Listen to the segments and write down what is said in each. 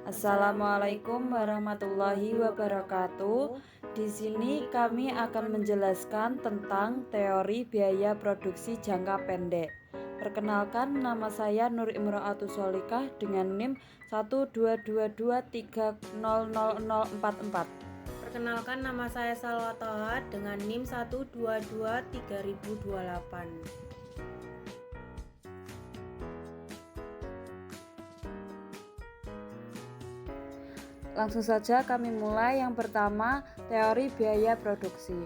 Assalamualaikum warahmatullahi wabarakatuh. Di sini kami akan menjelaskan tentang teori biaya produksi jangka pendek. Perkenalkan, nama saya Nur Imro'atus Solikah dengan NIM 12223000044. Perkenalkan, nama saya Salwa Toha dengan NIM 1223028. Langsung saja kami mulai. Yang pertama, teori biaya produksi.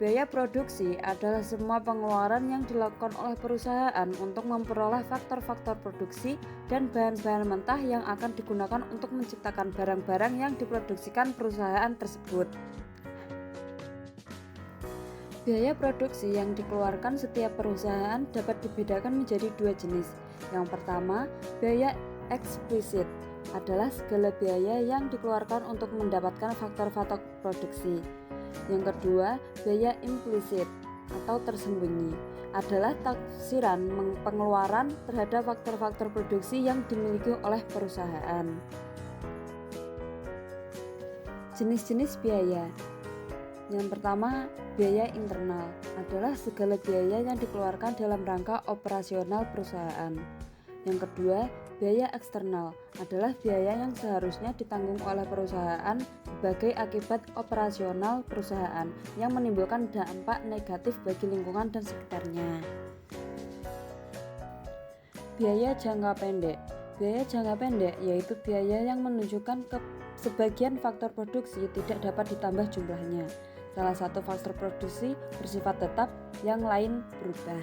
Biaya produksi adalah semua pengeluaran yang dilakukan oleh perusahaan untuk memperoleh faktor-faktor produksi dan bahan-bahan mentah yang akan digunakan untuk menciptakan barang-barang yang diproduksikan perusahaan tersebut. Biaya produksi yang dikeluarkan setiap perusahaan dapat dibedakan menjadi dua jenis. Yang pertama, biaya eksplisit adalah segala biaya yang dikeluarkan untuk mendapatkan faktor-faktor produksi. Yang kedua, biaya implisit atau tersembunyi adalah taksiran pengeluaran terhadap faktor-faktor produksi yang dimiliki oleh perusahaan. Jenis-jenis biaya. Yang pertama, biaya internal adalah segala biaya yang dikeluarkan dalam rangka operasional perusahaan. Yang kedua, biaya eksternal adalah biaya yang seharusnya ditanggung oleh perusahaan sebagai akibat operasional perusahaan yang menimbulkan dampak negatif bagi lingkungan dan sekitarnya. Biaya jangka pendek. Biaya jangka pendek yaitu biaya yang menunjukkan sebagian faktor produksi tidak dapat ditambah jumlahnya. Salah satu faktor produksi bersifat tetap, yang lain berubah.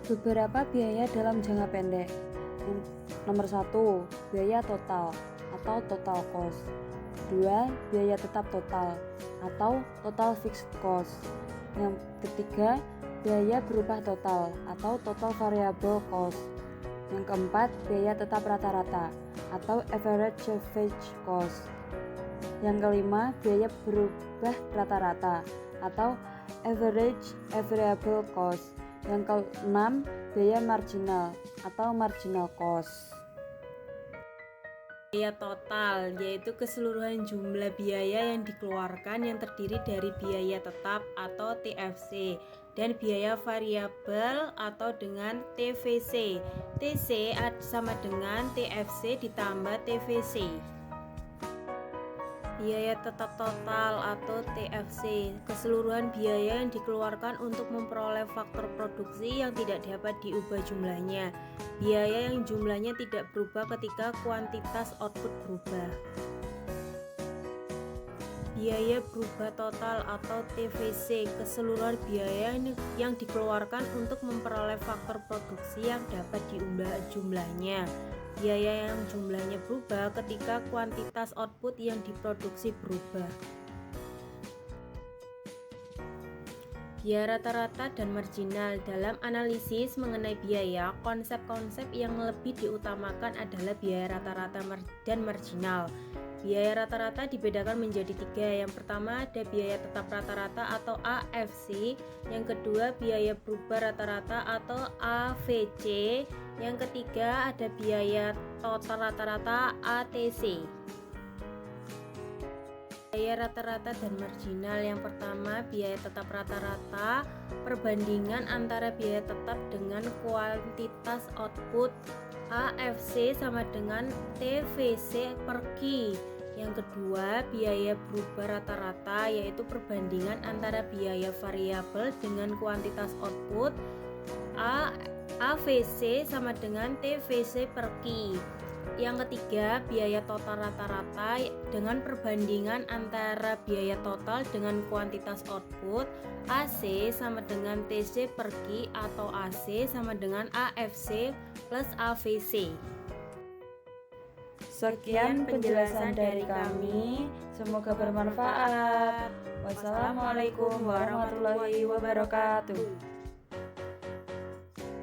Beberapa biaya dalam jangka pendek. Nomor 1, biaya total atau total cost. 2, biaya tetap total atau total fixed cost. Yang ketiga, biaya berubah total atau total variable cost. Yang keempat, biaya tetap rata-rata atau average cost. Yang kelima, biaya berubah rata-rata atau average variable cost. Yang keenam, biaya marginal atau marginal cost. Biaya total yaitu keseluruhan jumlah biaya yang dikeluarkan yang terdiri dari biaya tetap atau TFC dan biaya variabel atau dengan TVC. TC sama dengan TFC ditambah TVC. Biaya tetap total atau TFC, keseluruhan biaya yang dikeluarkan untuk memperoleh faktor produksi yang tidak dapat diubah jumlahnya. Biaya yang jumlahnya tidak berubah ketika kuantitas output berubah. Biaya berubah total atau TVC, keseluruhan biaya yang dikeluarkan untuk memperoleh faktor produksi yang dapat diubah jumlahnya. Biaya yang jumlahnya berubah ketika kuantitas output yang diproduksi berubah. Biaya rata-rata dan marginal. Dalam analisis mengenai biaya, konsep-konsep yang lebih diutamakan adalah biaya rata-rata dan marginal. Biaya rata-rata dibedakan menjadi tiga. Yang pertama ada biaya tetap rata-rata atau AFC. Yang kedua biaya berubah rata-rata atau AVC. Yang ketiga ada biaya total rata-rata ATC. Biaya rata-rata dan marginal. Yang pertama biaya tetap rata-rata, perbandingan antara biaya tetap dengan kuantitas output. AFC sama dengan TVC per Q. Yang kedua biaya berubah rata-rata yaitu perbandingan antara biaya variabel dengan kuantitas output. AVC sama dengan TVC per Q. Yang ketiga biaya total rata-rata dengan perbandingan antara biaya total dengan kuantitas output. AC sama dengan TC per Q atau AC sama dengan AFC plus AVC. Sekian penjelasan dari kami, semoga bermanfaat. Wassalamualaikum warahmatullahi wabarakatuh.